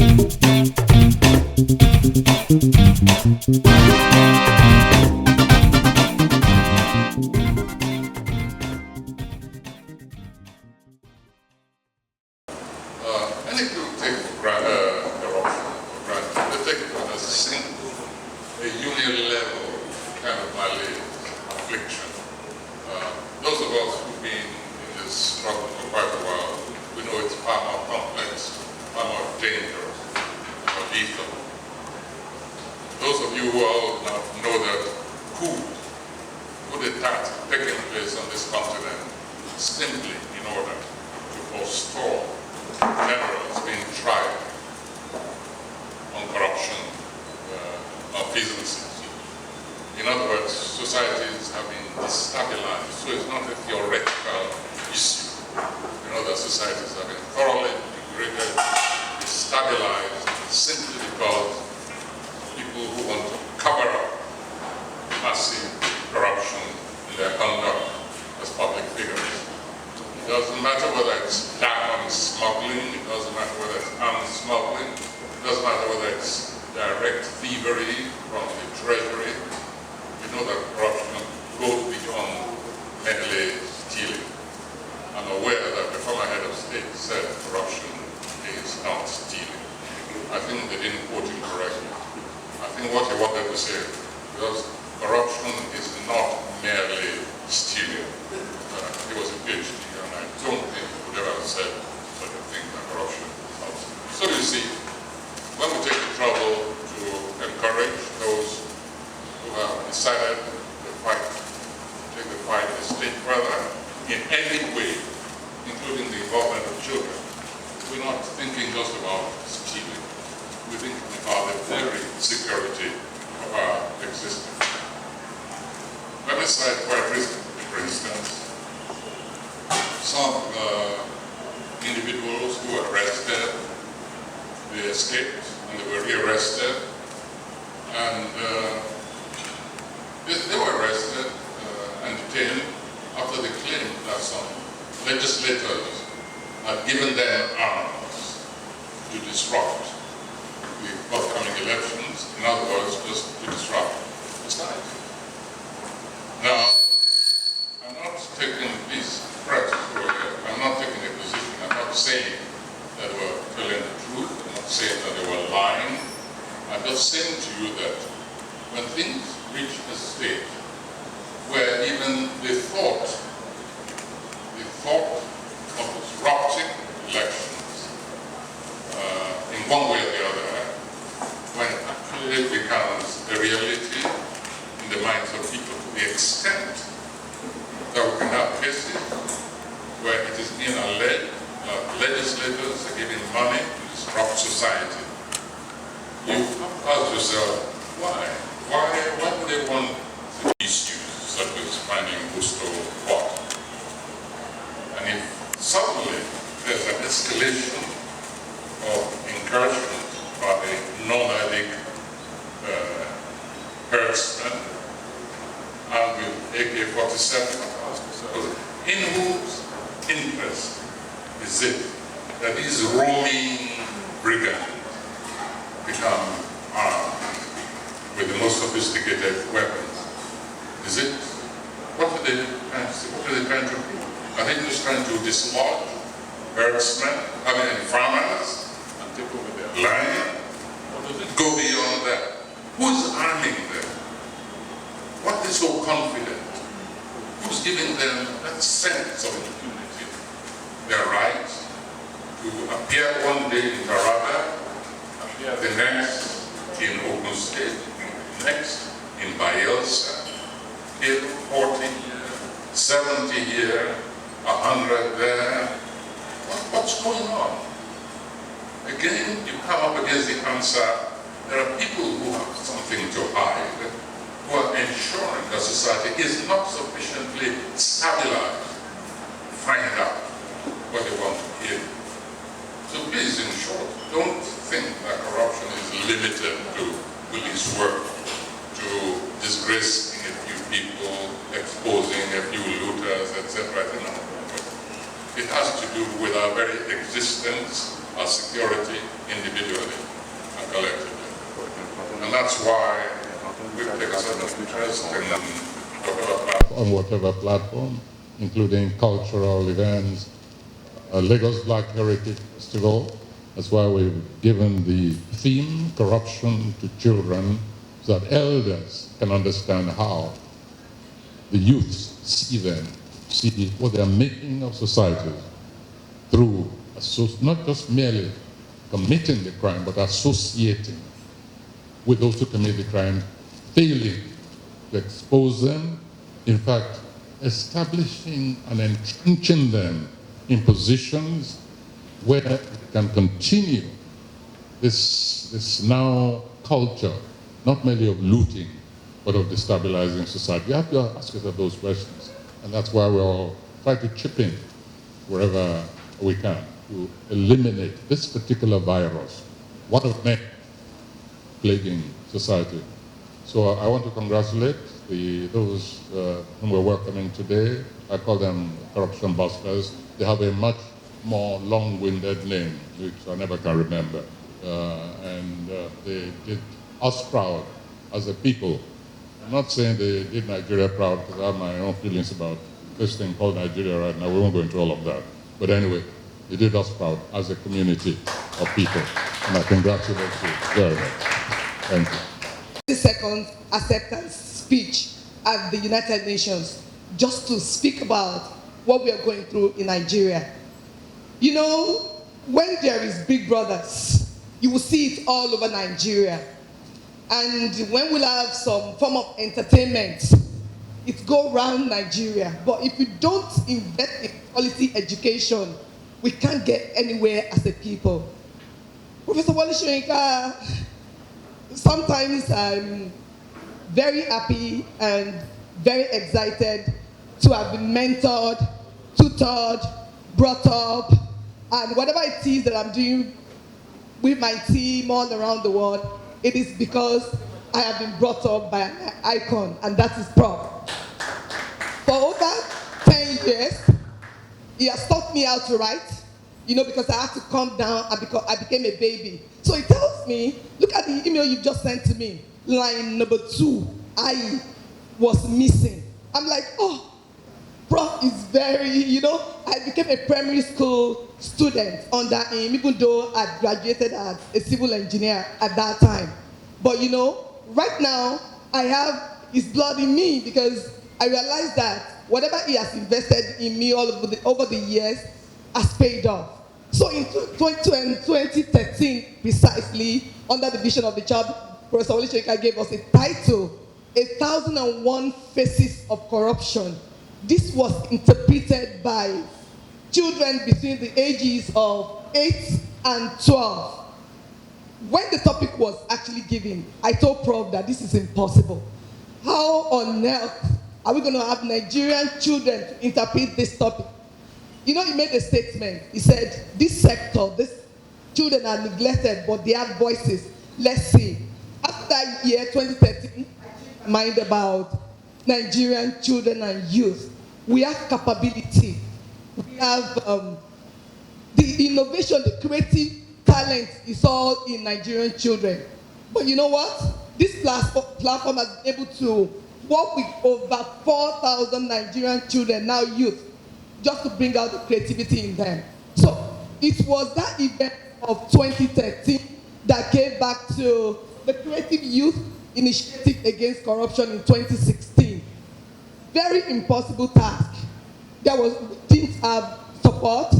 Many people take corruption for granted. They take it as a single, a union-level kind of malady, affliction. Those of us who've been in this struggle for quite a while, we know it's far more complex, far more dangerous, more lethal. Those of you who are old enough know that coup d'etat taking place on this continent simply in order to forestall generals being tried on corruption of businesses. In other words, societies have been destabilized, so it's not a theoretical issue. You know that societies have been thoroughly degraded, destabilized, simply because people who want to cover up massive corruption in their conduct as public figures. It doesn't matter whether it's diamond smuggling, it doesn't matter whether it's arms smuggling, it doesn't matter whether it's direct thievery from the treasury. You know that corruption goes beyond merely stealing. I'm aware that the former head of state said corruption is not stealing. I think they didn't quote him correctly. I think what he wanted to say was corruption is not merely stealing. He was a PhD, and I don't think he would ever have said such a thing that corruption is not stealing. So you see, when we take the trouble to encourage those who have decided to fight, take the fight a step further in any way, including the involvement of children, we're not thinking just about stealing. We're thinking about the very security of our existence. Let me cite quite recently, for instance, some individuals who were arrested, they escaped and they were rearrested, and they were arrested and detained after they claimed that some legislators had given them arms to disrupt the forthcoming elections, in other words, just to disrupt the state. Now, I'm not taking this press, I'm not taking a position, I'm not saying that they were telling the truth, I'm not saying that they were lying. I'm just saying to you that when things reach a state where even the thought of disrupting elections in one way or the other, when actually it becomes a reality in the minds of people to the extent that we can have cases where it is being alleged that legislators are giving money to disrupt society. You have to ask yourself, why? Why do they want issues such as finding Gusto what? And if suddenly there's an escalation of incursion by nomadic herdsmen and with AK-47, in whose interest is it that these roaming brigands become armed with the most sophisticated weapons? Is it? What are they trying to do? Are they just trying to dislodge herdsmen, farmers, and take over their land? Or does it go beyond that? Who's arming them? What is so confident? Who's giving them that sense of impunity? Their right to appear one day in Taraba, appear the next in Ogun State, next in Bayelsa, kill 40 here, 70 here, 100 there. What's going on? Again, you come up against the answer, there are people who have something to hide, who are ensuring that society is not sufficiently stabilized. Find out what they want to hear. So please, in short, don't think that corruption is limited to police work, to disgracing a few people, exposing a few looters, etc. It has to do with our very existence our security individually and collectively. And that's why we take a certain interest on whatever platform, including cultural events, Lagos Black Heritage Festival. That's why we've given the theme, corruption to children, so that elders can understand how the youths see them, see what they're making of society through not just merely committing the crime, but associating with those who commit the crime, failing to expose them, in fact, establishing and entrenching them in positions where it can continue this now culture, not merely of looting, but of destabilizing society. You have to ask yourself those questions. And that's why we all try to chip in wherever we can to eliminate this particular virus, one of many plaguing society. So I want to congratulate those whom we're welcoming today. I call them corruption busters. They have a much more long-winded name, which I never can remember. And they did us proud as a people. I'm not saying they did Nigeria proud, because I have my own feelings about this thing called Nigeria right now. We won't go into all of that. But anyway, they did us proud as a community of people. And I congratulate you very much. Thank you. The second acceptance speech at the United Nations, just to speak about what we are going through in Nigeria. You know, when there is Big Brothers, you will see it all over Nigeria. And when we'll have some form of entertainment, it go around Nigeria. But if you don't invest in quality education, we can't get anywhere as a people. Professor Wole Soyinka, sometimes I'm very happy and very excited to have been mentored, tutored, brought up, and whatever it is that I'm doing with my team all around the world, it is because I have been brought up by an icon, and that is Prof. For over 10 years, he has taught me how to write, because I had to calm down and because I became a baby. So he tells me, look at the email you just sent to me, line number 2, I was missing. I'm like, oh, Prof is very, I became a primary school student under him, even though I graduated as a civil engineer at that time. But right now, I have his blood in me, because I realize that whatever he has invested in me over the years has paid off. So in 2013, precisely, under the vision of the child, Professor Wole Soyinka gave us a title, 1,001 Faces of Corruption. This was interpreted by children between the ages of 8 and 12. When the topic was actually given, I told Prof that this is impossible. How on earth are we going to have Nigerian children to interpret this topic? He made a statement. He said, this sector, these children are neglected, but they have voices. Let's see. After year 2013, I changed my mind about Nigerian children and youth. We have capability. We have the innovation, the creative talent is all in Nigerian children. But you know what? This platform has been able to work with over 4,000 Nigerian children, now youth, just to bring out the creativity in them. So it was that event of 2013 that gave back to the Creative Youth Initiative Against Corruption in 2016. Very impossible task. We didn't have support,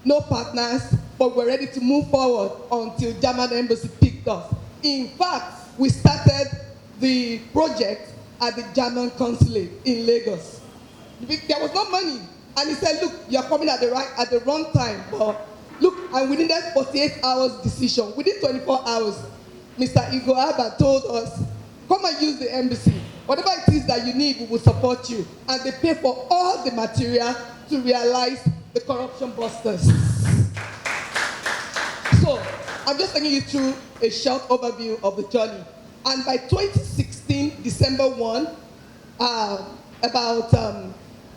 no partners, but we're ready to move forward until German embassy picked us. In fact, we started the project at the German consulate in Lagos. There was no money. And he said, look, you're coming at the wrong time. But look, and we needed 48 hours decision. Within 24 hours, Mr. Igo Abba told us, come and use the embassy. Whatever it is that you need, we will support you. And they pay for all the material to realize the corruption busters. So, I'm just taking you through a short overview of the journey. And by 2016, December 1, about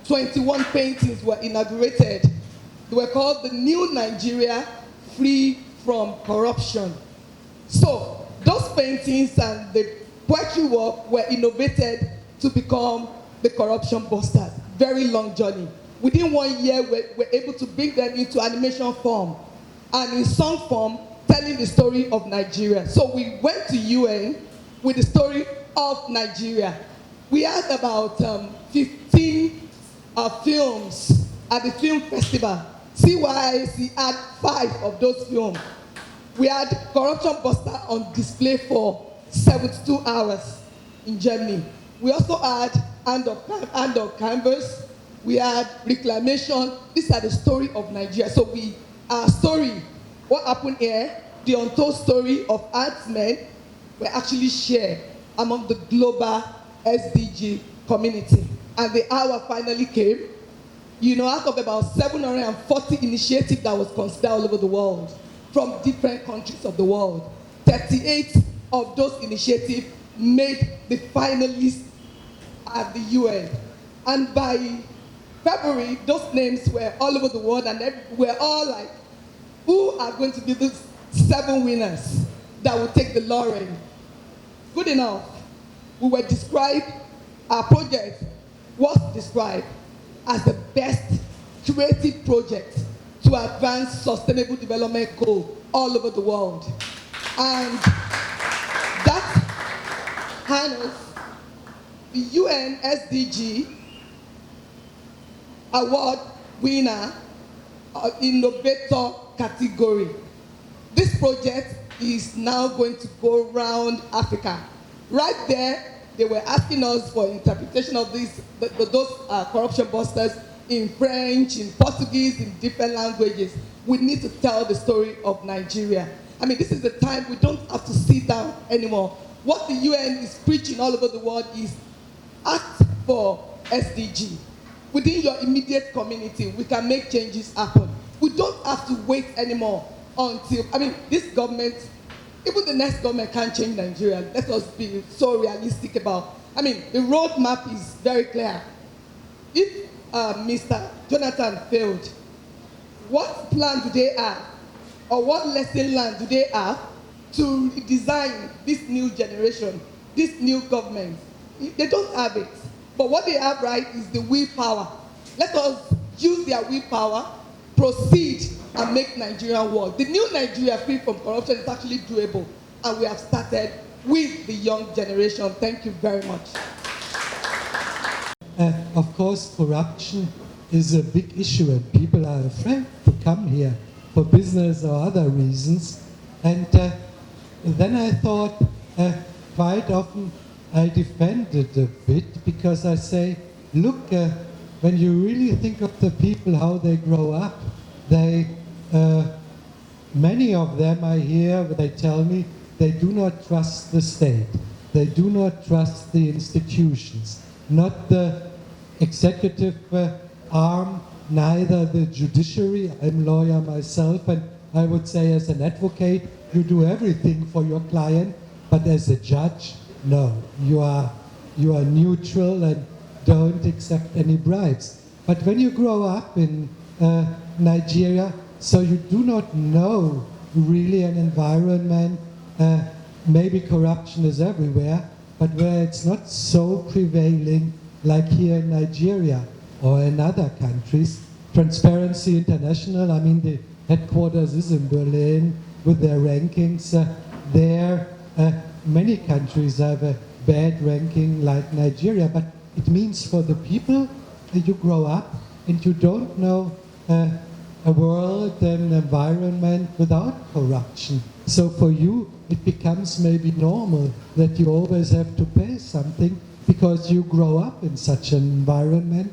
21 paintings were inaugurated. They were called the New Nigeria free from corruption. So those paintings and the poetry work were innovated to become the corruption busters. Very long journey. Within 1 year, we're able to bring them into animation form and in song form, telling the story of Nigeria. So we went to UN with the story of Nigeria. We had about 15 films at the film festival. CYIAC had 5 of those films. We had Corruption Buster on display for 72 hours in Germany. We also had Hand of Canvas. We had Reclamation. These are the story of Nigeria. So our story, what happened here, the untold story of artsmen were actually shared among the global SDG community. And the hour finally came. You know, out of about 740 initiatives that was considered all over the world, from different countries of the world, 38 of those initiatives made the finalists at the UN. And by February, those names were all over the world, and we're all like, who are going to be the 7 winners that will take the laureate? Good enough. We were described, our project was described as the best creative project to advance sustainable development goals all over the world. And that harness the UN SDG award winner innovator category. This project is now going to go around Africa. Right there, they were asking us for interpretation of those corruption busters in French, in Portuguese, in different languages. We need to tell the story of Nigeria. I mean, this is the time we don't have to sit down anymore. What the UN is preaching all over the world is act for SDG. Within your immediate community, we can make changes happen. We don't have to wait anymore until, I mean, this government, even the next government can't change Nigeria. Let us be so realistic about, I mean, the roadmap is very clear. If Mr. Jonathan failed, what plan do they have? Or what lesson learned do they have to design this new generation, this new government? They don't have it. But what they have right is the willpower. Let us use their willpower, proceed, and make Nigeria work. The new Nigeria free from corruption is actually doable, and we have started with the young generation. Thank you very much. Of course, corruption is a big issue, and people are afraid to come here for business or other reasons. And then I thought, quite often I defend it a bit, because I say, look, when you really think of the people, how they grow up, they, many of them I hear, they tell me, they do not trust the state. They do not trust the institutions, not the executive arm, neither the judiciary. I'm a lawyer myself, and I would say as an advocate, you do everything for your client, but as a judge, no, you are neutral and don't accept any bribes. But when you grow up in Nigeria, so you do not know really an environment, maybe corruption is everywhere, but where it's not so prevailing like here in Nigeria or in other countries. Transparency International, I mean, the headquarters is in Berlin with their rankings. There, many countries have a bad ranking like Nigeria, but it means for the people that you grow up and you don't know a world and environment without corruption. So for you, it becomes maybe normal that you always have to pay something because you grow up in such an environment.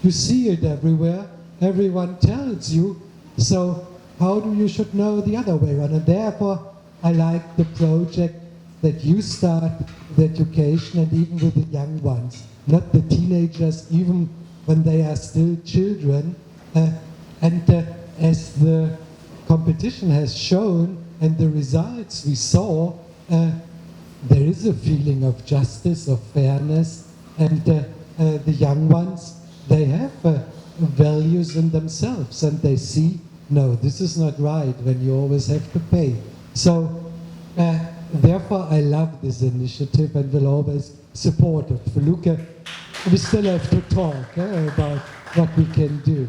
You see it everywhere. Everyone tells you. So how do you should know the other way around? And therefore, I like the project that you start with education, and even with the young ones, not the teenagers, even when they are still children. As the competition has shown and the results we saw, there is a feeling of justice, of fairness, and the young ones, they have values in themselves, and they see no, this is not right when you always have to pay. So therefore I love this initiative and will always support it. For Luca, we still have to talk about what we can do.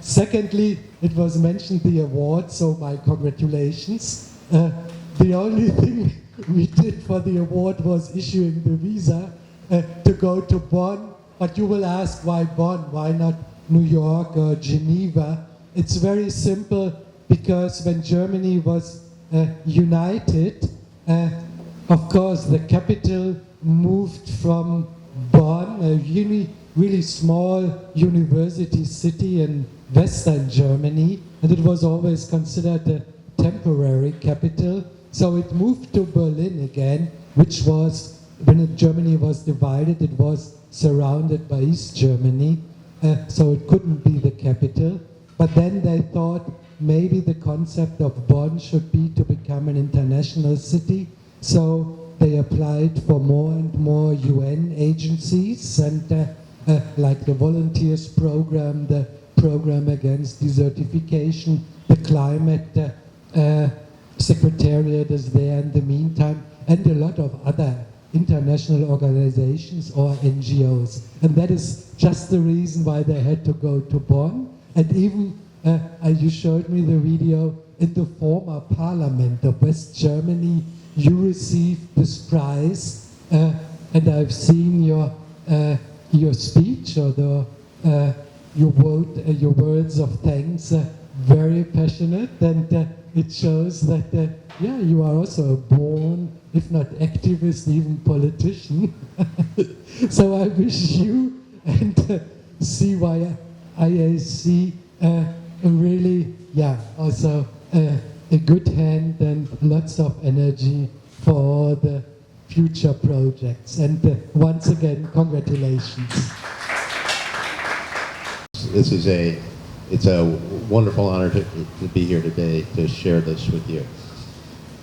Secondly, it was mentioned the award, so my congratulations. The only thing we did for the award was issuing the visa to go to Bonn, but you will ask why Bonn, why not New York or Geneva? It's very simple, because when Germany was united, of course the capital moved from Bonn, a really small university city in Western Germany, and it was always considered a temporary capital. So it moved to Berlin again, which was, when Germany was divided, it was surrounded by East Germany, so it couldn't be the capital. But then they thought maybe the concept of Bonn should be to become an international city, so they applied for more and more UN agencies, and like the volunteers program, the program against desertification, the climate secretariat is there in the meantime, and a lot of other international organizations or NGOs. And that is just the reason why they had to go to Bonn. And even, you showed me the video, in the former parliament of West Germany, you received this prize, and I've seen your speech or your words of thanks, very passionate, and it shows that you are also a born, if not activist, even politician. So I wish you and CYIAC really, also a good hand and lots of energy for all the future projects. And once again, congratulations. It's a wonderful honor to be here today to share this with you.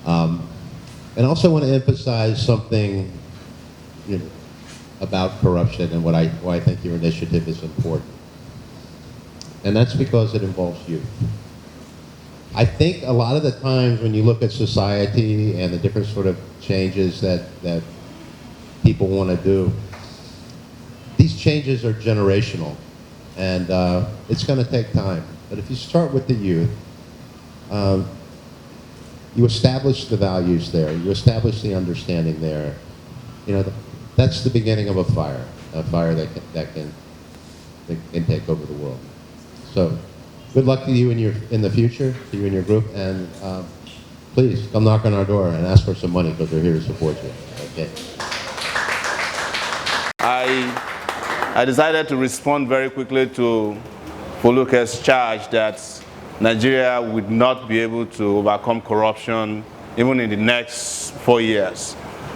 And also want to emphasize something about corruption and why I think your initiative is important. And that's because it involves youth. I think a lot of the times when you look at society and the different sort of changes that people want to do, these changes are generational, and it's going to take time. But if you start with the youth, you establish the values there, you establish the understanding there. That's the beginning of a fire that can take over the world. So, good luck to you in the future, to you and your group, and please come knock on our door and ask for some money, because we're here to support you. Okay. I decided to respond very quickly to Foluke's charge that Nigeria would not be able to overcome corruption even in the next 4 years.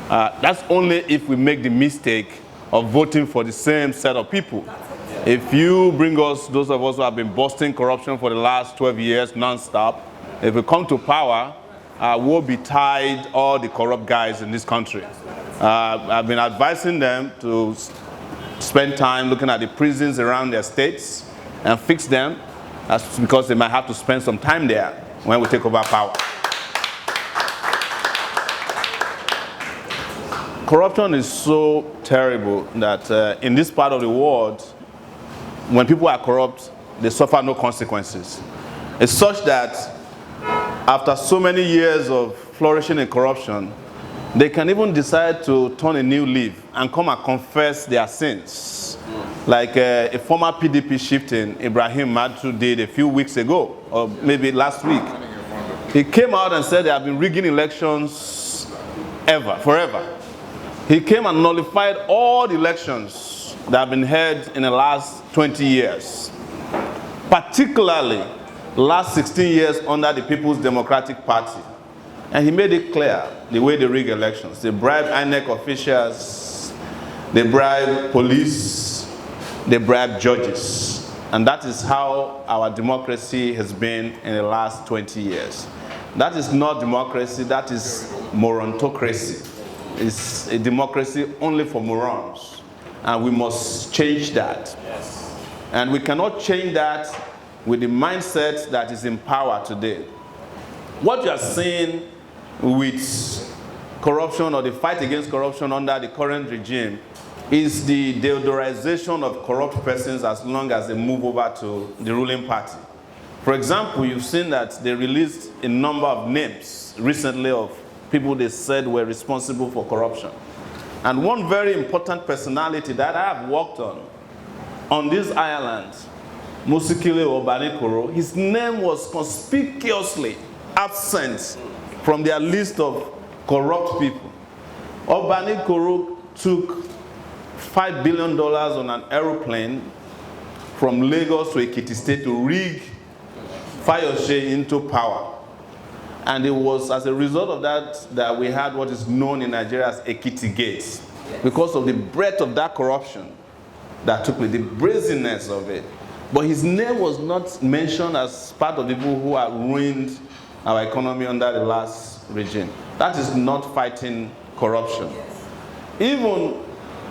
That's only if we make the mistake of voting for the same set of people. If you bring us, those of us who have been busting corruption for the last 12 years non-stop, if we come to power, we'll be tied all the corrupt guys in this country. I've been advising them to spend time looking at the prisons around their states and fix them. That's because they might have to spend some time there when we take over power. Corruption is so terrible that in this part of the world, when people are corrupt, they suffer no consequences. It's such that after so many years of flourishing in corruption, they can even decide to turn a new leaf and come and confess their sins. Like a former PDP chieftain, Ibrahim Madhu, did a few weeks ago, or maybe last week. He came out and said they have been rigging elections forever. He came and nullified all the elections that have been held in the last 20 years, particularly last 16 years under the People's Democratic Party. And he made it clear the way they rig elections. They bribe INEC officials, they bribe police, they bribe judges. And that is how our democracy has been in the last 20 years. That is not democracy, that is morontocracy. It's a democracy only for morons. And we must change that. Yes. And we cannot change that with the mindset that is in power today. What you are seeing with corruption or the fight against corruption under the current regime is the deodorization of corrupt persons as long as they move over to the ruling party. For example, you've seen that they released a number of names recently of people they said were responsible for corruption. And one very important personality that I have worked on this island, Musikile Obanikoro, his name was conspicuously absent from their list of corrupt people. Obanikoro took $5 billion on an aeroplane from Lagos to Ekiti State to rig Fayose into power. And it was as a result of that that we had what is known in Nigeria as Ekiti Gate, because of the breadth of that corruption that took place, the brazenness of it. But his name was not mentioned as part of the people who have ruined our economy under the last regime. That is not fighting corruption. Even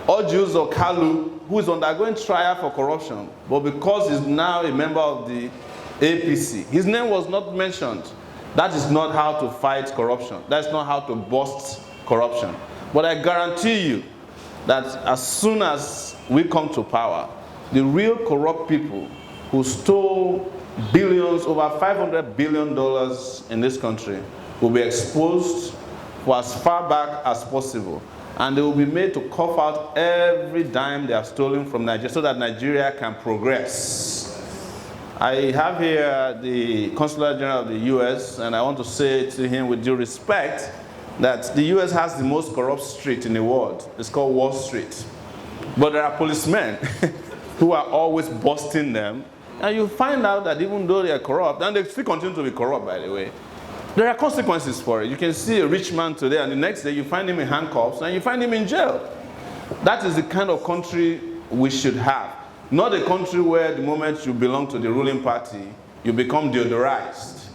Ojuzo Kalu, who is undergoing trial for corruption, but because he's now a member of the APC, his name was not mentioned. That is not how to fight corruption. That's not how to bust corruption. But I guarantee you that as soon as we come to power, the real corrupt people who stole billions, over $500 billion in this country, will be exposed for as far back as possible. And they will be made to cough out every dime they have stolen from Nigeria so that Nigeria can progress. I have here the Consular General of the US, and I want to say to him with due respect that the US has the most corrupt street in the world. It's called Wall Street. But there are policemen who are always busting them, and you find out that even though they are corrupt, and they still continue to be corrupt, by the way, there are consequences for it. You can see a rich man today, and the next day you find him in handcuffs, and you find him in jail. That is the kind of country we should have. Not a country where the moment you belong to the ruling party, you become deodorized.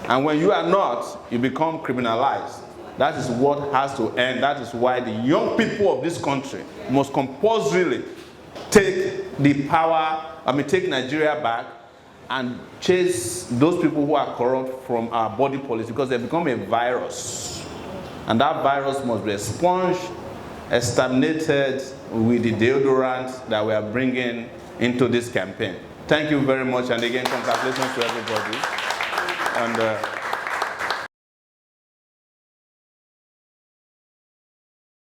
And when you are not, you become criminalized. That is what has to end. That is why the young people of this country must compulsorily take the power, take Nigeria back and chase those people who are corrupt from our body policy, because they become a virus. And that virus must be expunged, exterminated with the deodorant that we are bringing into this campaign. Thank you very much, and again, congratulations to everybody. And